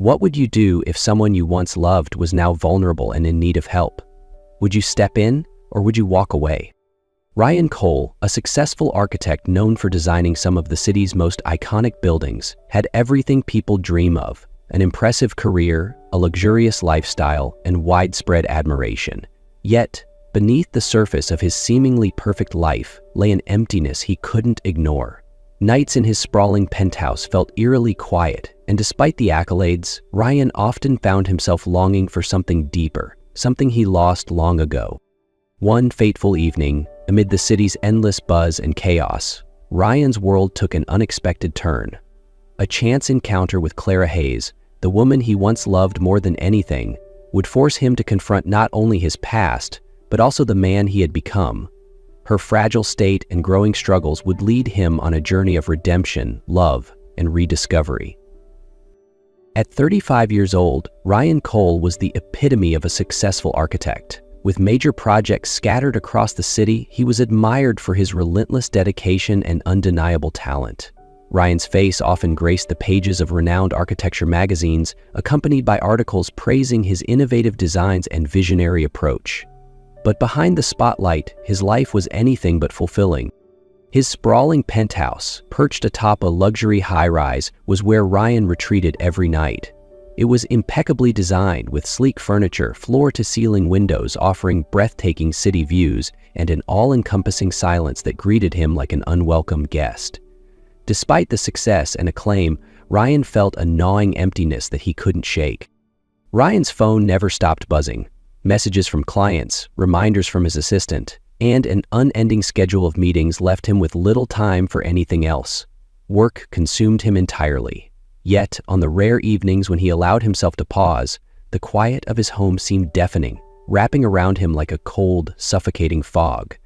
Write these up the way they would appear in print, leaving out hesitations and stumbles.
What would you do if someone you once loved was now vulnerable and in need of help? Would you step in, or would you walk away? Ryan Cole, a successful architect known for designing some of the city's most iconic buildings, had everything people dream of: an impressive career, a luxurious lifestyle, and widespread admiration. Yet, beneath the surface of his seemingly perfect life lay an emptiness he couldn't ignore. Nights in his sprawling penthouse felt eerily quiet, and despite the accolades, Ryan often found himself longing for something deeper, something he lost long ago. One fateful evening, amid the city's endless buzz and chaos, Ryan's world took an unexpected turn. A chance encounter with Clara Hayes, the woman he once loved more than anything, would force him to confront not only his past, but also the man he had become. Her fragile state and growing struggles would lead him on a journey of redemption, love, and rediscovery. At 35 years old, Ryan Cole was the epitome of a successful architect. With major projects scattered across the city, he was admired for his relentless dedication and undeniable talent. Ryan's face often graced the pages of renowned architecture magazines, accompanied by articles praising his innovative designs and visionary approach. But behind the spotlight, his life was anything but fulfilling. His sprawling penthouse, perched atop a luxury high-rise, was where Ryan retreated every night. It was impeccably designed, with sleek furniture, floor-to-ceiling windows offering breathtaking city views, and an all-encompassing silence that greeted him like an unwelcome guest. Despite the success and acclaim, Ryan felt a gnawing emptiness that he couldn't shake. Ryan's phone never stopped buzzing. Messages from clients, reminders from his assistant, and an unending schedule of meetings left him with little time for anything else. Work consumed him entirely. Yet, on the rare evenings when he allowed himself to pause, the quiet of his home seemed deafening, wrapping around him like a cold, suffocating fog.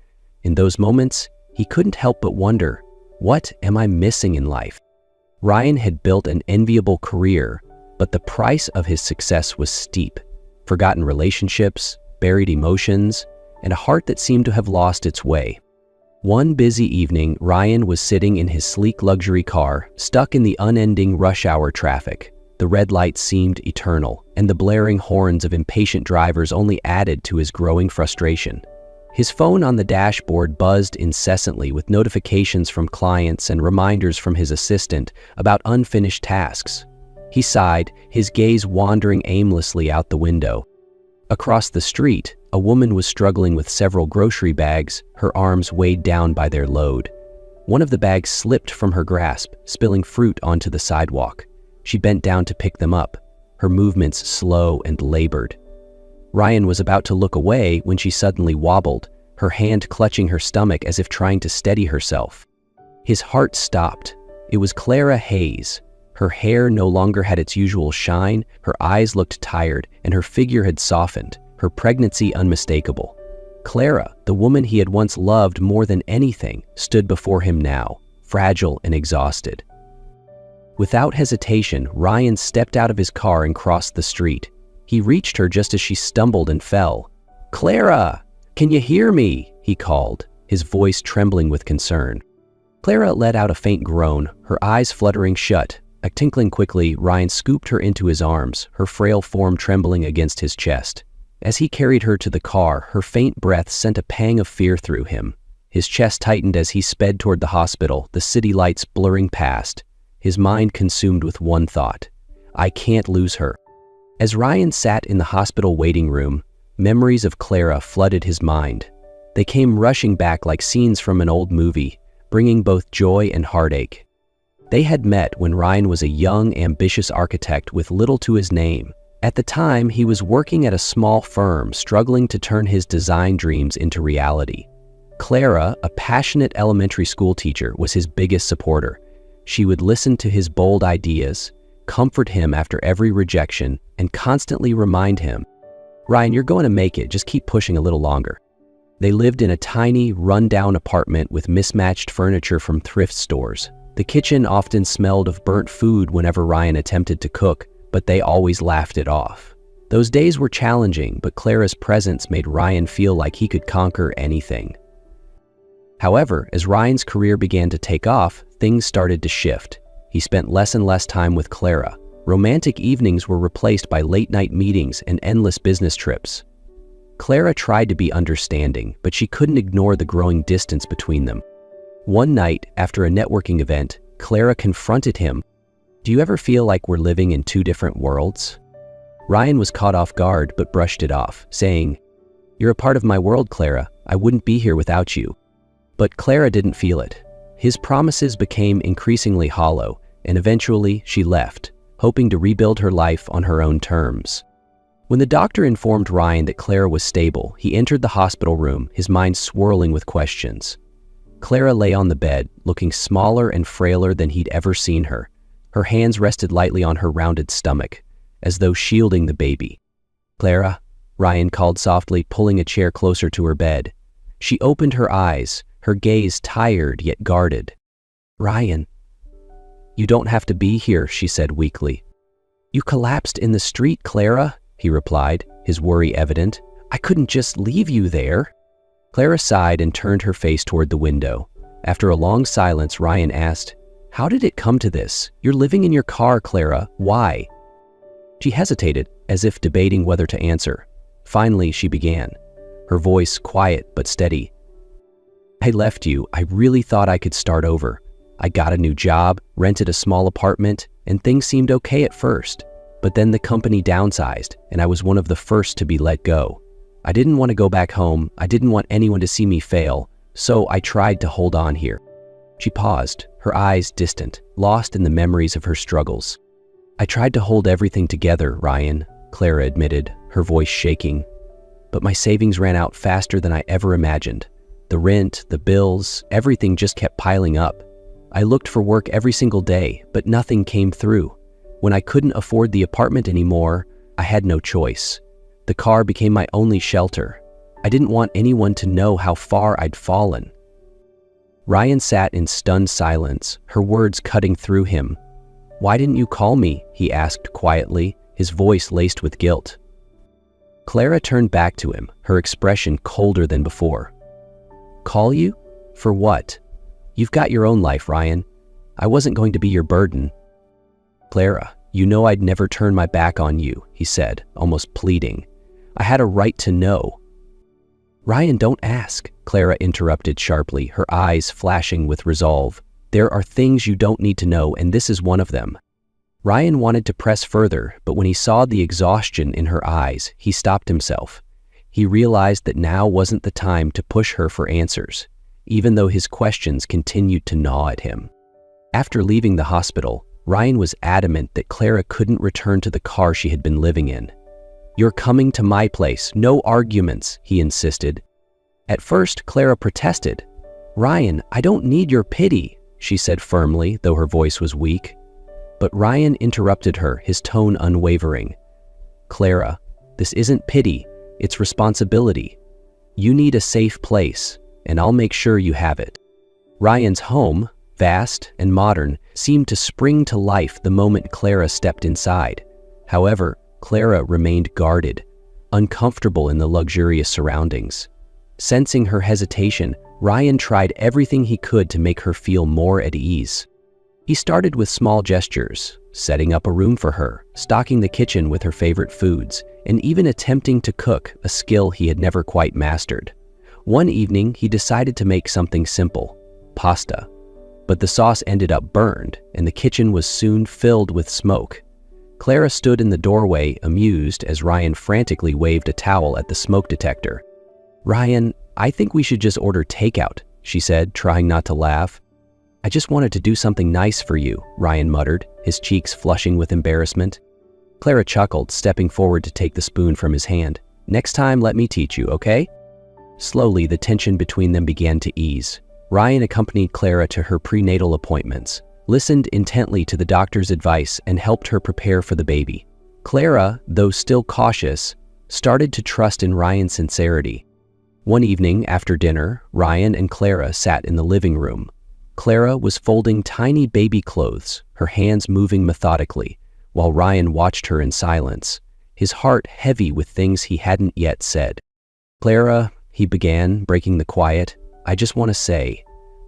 In those moments, he couldn't help but wonder, what am I missing in life? Ryan had built an enviable career, but the price of his success was steep. Forgotten relationships, buried emotions, and a heart that seemed to have lost its way. One busy evening, Ryan was sitting in his sleek luxury car, stuck in the unending rush hour traffic. The red lights seemed eternal, and the blaring horns of impatient drivers only added to his growing frustration. His phone on the dashboard buzzed incessantly with notifications from clients and reminders from his assistant about unfinished tasks. He sighed, his gaze wandering aimlessly out the window. Across the street, a woman was struggling with several grocery bags, her arms weighed down by their load. One of the bags slipped from her grasp, spilling fruit onto the sidewalk. She bent down to pick them up, her movements slow and labored. Ryan was about to look away when she suddenly wobbled, her hand clutching her stomach as if trying to steady herself. His heart stopped. It was Clara Hayes. Her hair no longer had its usual shine, her eyes looked tired, and her figure had softened, her pregnancy unmistakable. Clara, the woman he had once loved more than anything, stood before him now, fragile and exhausted. Without hesitation, Ryan stepped out of his car and crossed the street. He reached her just as she stumbled and fell. "Clara! Can you hear me?" he called, his voice trembling with concern. Clara let out a faint groan, her eyes fluttering shut. Tinkling quickly, Ryan scooped her into his arms, her frail form trembling against his chest. As he carried her to the car, her faint breath sent a pang of fear through him. His chest tightened as he sped toward the hospital, the city lights blurring past. His mind consumed with one thought: I can't lose her. As Ryan sat in the hospital waiting room, memories of Clara flooded his mind. They came rushing back like scenes from an old movie, bringing both joy and heartache. They had met when Ryan was a young, ambitious architect with little to his name. At the time, he was working at a small firm, struggling to turn his design dreams into reality. Clara, a passionate elementary school teacher, was his biggest supporter. She would listen to his bold ideas, comfort him after every rejection, and constantly remind him, "Ryan, you're going to make it, just keep pushing a little longer." They lived in a tiny, run-down apartment with mismatched furniture from thrift stores. The kitchen often smelled of burnt food whenever Ryan attempted to cook, but they always laughed it off. Those days were challenging, but Clara's presence made Ryan feel like he could conquer anything. However, as Ryan's career began to take off, things started to shift. He spent less and less time with Clara. Romantic evenings were replaced by late-night meetings and endless business trips. Clara tried to be understanding, but she couldn't ignore the growing distance between them. One night, after a networking event, Clara confronted him. "Do you ever feel like we're living in two different worlds?" Ryan was caught off guard but brushed it off, saying, "You're a part of my world, Clara. I wouldn't be here without you." But Clara didn't feel it. His promises became increasingly hollow, and eventually she left, hoping to rebuild her life on her own terms. When the doctor informed Ryan that Clara was stable, he entered the hospital room, his mind swirling with questions. Clara lay on the bed, looking smaller and frailer than he'd ever seen her. Her hands rested lightly on her rounded stomach, as though shielding the baby. "Clara," Ryan called softly, pulling a chair closer to her bed. She opened her eyes, her gaze tired yet guarded. "Ryan." "You don't have to be here," she said weakly. "You collapsed in the street, Clara," he replied, his worry evident. "I couldn't just leave you there." Clara sighed and turned her face toward the window. After a long silence, Ryan asked, "How did it come to this? You're living in your car, Clara. Why?" She hesitated, as if debating whether to answer. Finally, she began, her voice quiet but steady. "I left you. I really thought I could start over. I got a new job, rented a small apartment, and things seemed okay at first. But then the company downsized, and I was one of the first to be let go. I didn't want to go back home. I didn't want anyone to see me fail, so I tried to hold on here." She paused, her eyes distant, lost in the memories of her struggles. "I tried to hold everything together, Ryan," Clara admitted, her voice shaking. "But my savings ran out faster than I ever imagined. The rent, the bills, everything just kept piling up. I looked for work every single day, but nothing came through. When I couldn't afford the apartment anymore, I had no choice. The car became my only shelter. I didn't want anyone to know how far I'd fallen." Ryan sat in stunned silence, her words cutting through him. "Why didn't you call me?" he asked quietly, his voice laced with guilt. Clara turned back to him, her expression colder than before. "Call you? For what? You've got your own life, Ryan. I wasn't going to be your burden." "Clara, you know I'd never turn my back on you," he said, almost pleading. "I had a right to know." "Ryan, don't ask," Clara interrupted sharply, her eyes flashing with resolve. "There are things you don't need to know, and this is one of them." Ryan wanted to press further, but when he saw the exhaustion in her eyes, he stopped himself. He realized that now wasn't the time to push her for answers, even though his questions continued to gnaw at him. After leaving the hospital, Ryan was adamant that Clara couldn't return to the car she had been living in. "You're coming to my place, no arguments," he insisted. At first, Clara protested. "Ryan, I don't need your pity," she said firmly, though her voice was weak. But Ryan interrupted her, his tone unwavering. "Clara, this isn't pity, it's responsibility. You need a safe place, and I'll make sure you have it." Ryan's home, vast and modern, seemed to spring to life the moment Clara stepped inside. However, Clara remained guarded, uncomfortable in the luxurious surroundings. Sensing her hesitation, Ryan tried everything he could to make her feel more at ease. He started with small gestures, setting up a room for her, stocking the kitchen with her favorite foods, and even attempting to cook, a skill he had never quite mastered. One evening, he decided to make something simple, pasta. But the sauce ended up burned, and the kitchen was soon filled with smoke. Clara stood in the doorway, amused, as Ryan frantically waved a towel at the smoke detector. "Ryan, I think we should just order takeout," she said, trying not to laugh. "I just wanted to do something nice for you," Ryan muttered, his cheeks flushing with embarrassment. Clara chuckled, stepping forward to take the spoon from his hand. "Next time, let me teach you, okay?" Slowly, the tension between them began to ease. Ryan accompanied Clara to her prenatal appointments, listened intently to the doctor's advice, and helped her prepare for the baby. Clara, though still cautious, started to trust in Ryan's sincerity. One evening after dinner, Ryan and Clara sat in the living room. Clara was folding tiny baby clothes, her hands moving methodically, while Ryan watched her in silence, his heart heavy with things he hadn't yet said. "Clara," he began, breaking the quiet, "I just want to say,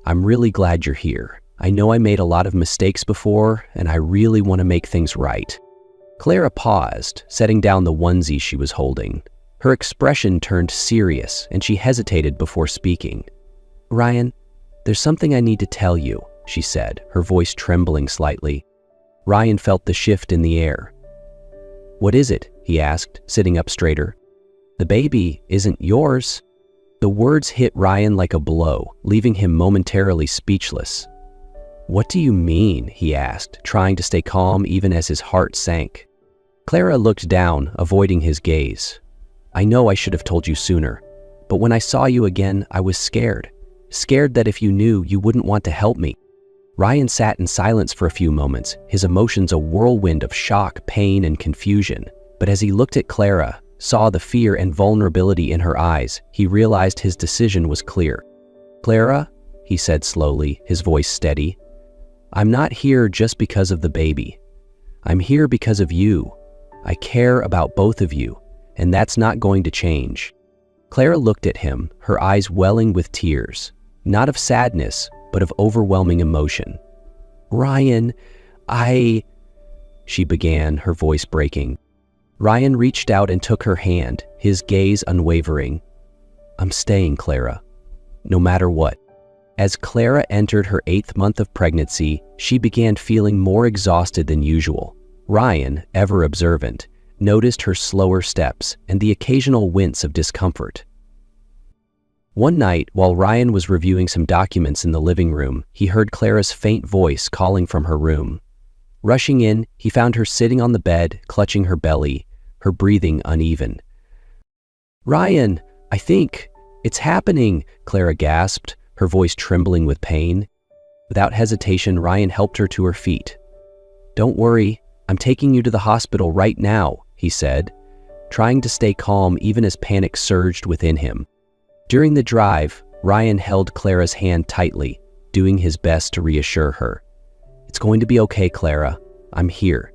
I'm really glad you're here. I know I made a lot of mistakes before, and I really want to make things right." Clara paused, setting down the onesie she was holding. Her expression turned serious, and she hesitated before speaking. "Ryan, there's something I need to tell you," she said, her voice trembling slightly. Ryan felt the shift in the air. "What is it?" he asked, sitting up straighter. "The baby isn't yours." The words hit Ryan like a blow, leaving him momentarily speechless. "What do you mean?" he asked, trying to stay calm even as his heart sank. Clara looked down, avoiding his gaze. "I know I should have told you sooner, but when I saw you again, I was scared. Scared that if you knew, you wouldn't want to help me." Ryan sat in silence for a few moments, his emotions a whirlwind of shock, pain, and confusion. But as he looked at Clara, saw the fear and vulnerability in her eyes, he realized his decision was clear. "Clara," he said slowly, his voice steady, "I'm not here just because of the baby. I'm here because of you. I care about both of you, and that's not going to change." Clara looked at him, her eyes welling with tears, not of sadness, but of overwhelming emotion. "Ryan, she began, her voice breaking. Ryan reached out and took her hand, his gaze unwavering. "I'm staying, Clara, no matter what." As Clara entered her 8th month of pregnancy, she began feeling more exhausted than usual. Ryan, ever observant, noticed her slower steps and the occasional wince of discomfort. One night, while Ryan was reviewing some documents in the living room, he heard Clara's faint voice calling from her room. Rushing in, he found her sitting on the bed, clutching her belly, her breathing uneven. "Ryan, I think it's happening," Clara gasped, her voice trembling with pain. Without hesitation, Ryan helped her to her feet. "Don't worry, I'm taking you to the hospital right now," he said, trying to stay calm even as panic surged within him. During the drive, Ryan held Clara's hand tightly, doing his best to reassure her. "It's going to be okay, Clara. I'm here."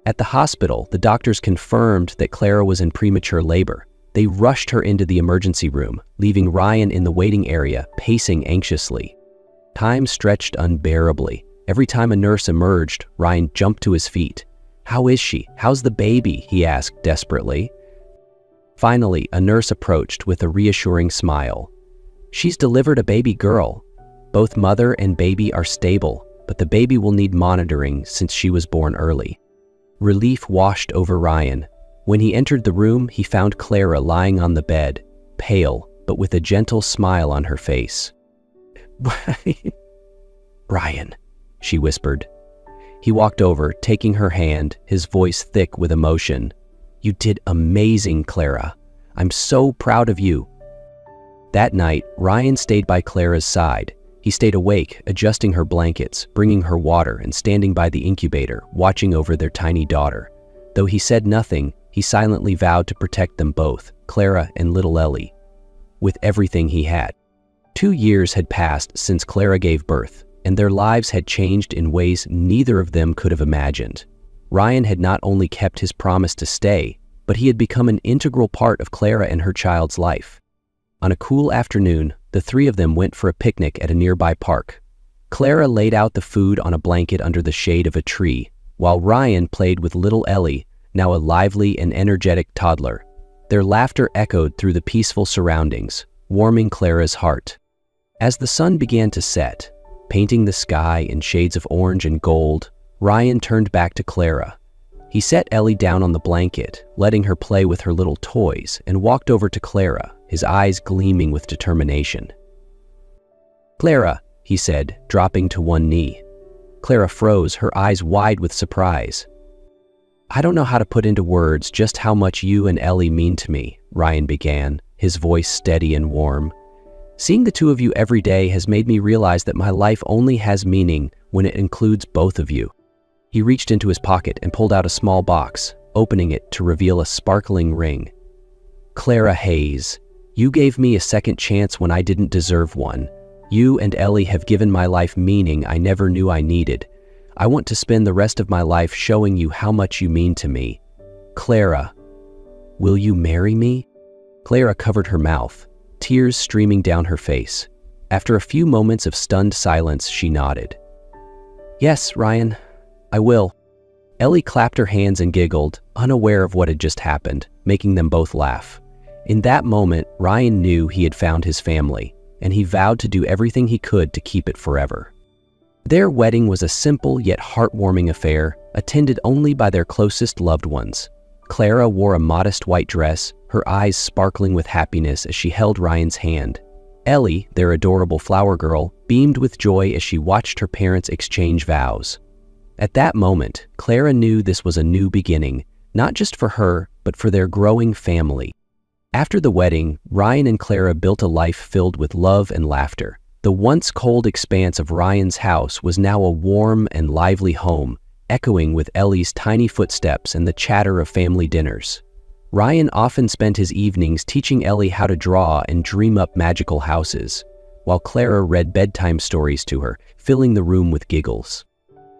At the hospital, the doctors confirmed that Clara was in premature labor. They rushed her into the emergency room, leaving Ryan in the waiting area, pacing anxiously. Time stretched unbearably. Every time a nurse emerged, Ryan jumped to his feet. "How is she? How's the baby?" he asked desperately. Finally, a nurse approached with a reassuring smile. "She's delivered a baby girl. Both mother and baby are stable, but the baby will need monitoring since she was born early." Relief washed over Ryan. When he entered the room, he found Clara lying on the bed, pale, but with a gentle smile on her face. "Ryan," she whispered. He walked over, taking her hand, his voice thick with emotion. "You did amazing, Clara. I'm so proud of you." That night, Ryan stayed by Clara's side. He stayed awake, adjusting her blankets, bringing her water, and standing by the incubator, watching over their tiny daughter. Though he said nothing, he silently vowed to protect them both, Clara and little Ellie, with everything he had. 2 years had passed since Clara gave birth, and their lives had changed in ways neither of them could have imagined. Ryan had not only kept his promise to stay, but he had become an integral part of Clara and her child's life. On a cool afternoon, the three of them went for a picnic at a nearby park. Clara laid out the food on a blanket under the shade of a tree, while Ryan played with little Ellie, now a lively and energetic toddler. Their laughter echoed through the peaceful surroundings, warming Clara's heart. As the sun began to set, painting the sky in shades of orange and gold, Ryan turned back to Clara. He set Ellie down on the blanket, letting her play with her little toys, and walked over to Clara, his eyes gleaming with determination. "Clara," he said, dropping to one knee. Clara froze, her eyes wide with surprise. "I don't know how to put into words just how much you and Ellie mean to me," Ryan began, his voice steady and warm. "Seeing the two of you every day has made me realize that my life only has meaning when it includes both of you." He reached into his pocket and pulled out a small box, opening it to reveal a sparkling ring. "Clara Hayes, you gave me a second chance when I didn't deserve one. You and Ellie have given my life meaning I never knew I needed. I want to spend the rest of my life showing you how much you mean to me. Clara, will you marry me?" Clara covered her mouth, tears streaming down her face. After a few moments of stunned silence, she nodded. "Yes, Ryan, I will." Ellie clapped her hands and giggled, unaware of what had just happened, making them both laugh. In that moment, Ryan knew he had found his family, and he vowed to do everything he could to keep it forever. Their wedding was a simple yet heartwarming affair, attended only by their closest loved ones. Clara wore a modest white dress, her eyes sparkling with happiness as she held Ryan's hand. Ellie, their adorable flower girl, beamed with joy as she watched her parents exchange vows. At that moment, Clara knew this was a new beginning, not just for her, but for their growing family. After the wedding, Ryan and Clara built a life filled with love and laughter. The once cold expanse of Ryan's house was now a warm and lively home, echoing with Ellie's tiny footsteps and the chatter of family dinners. Ryan often spent his evenings teaching Ellie how to draw and dream up magical houses, while Clara read bedtime stories to her, filling the room with giggles.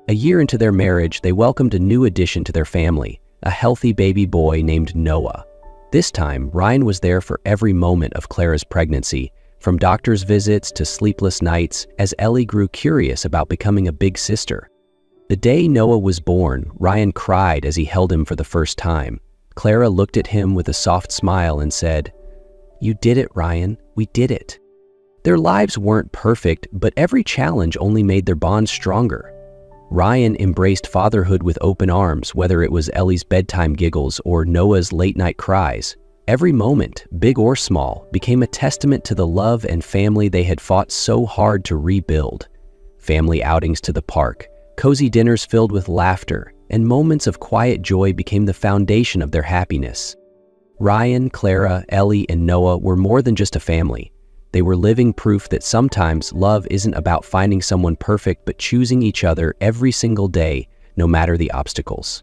A year into their marriage, they welcomed a new addition to their family, a healthy baby boy named Noah. This time, Ryan was there for every moment of Clara's pregnancy, from doctor's visits to sleepless nights, as Ellie grew curious about becoming a big sister. The day Noah was born, Ryan cried as he held him for the first time. Clara looked at him with a soft smile and said, "You did it, Ryan. We did it." Their lives weren't perfect, but every challenge only made their bond stronger. Ryan embraced fatherhood with open arms, whether it was Ellie's bedtime giggles or Noah's late-night cries. Every moment, big or small, became a testament to the love and family they had fought so hard to rebuild. Family outings to the park, cozy dinners filled with laughter, and moments of quiet joy became the foundation of their happiness. Ryan, Clara, Ellie, and Noah were more than just a family. They were living proof that sometimes love isn't about finding someone perfect but choosing each other every single day, no matter the obstacles.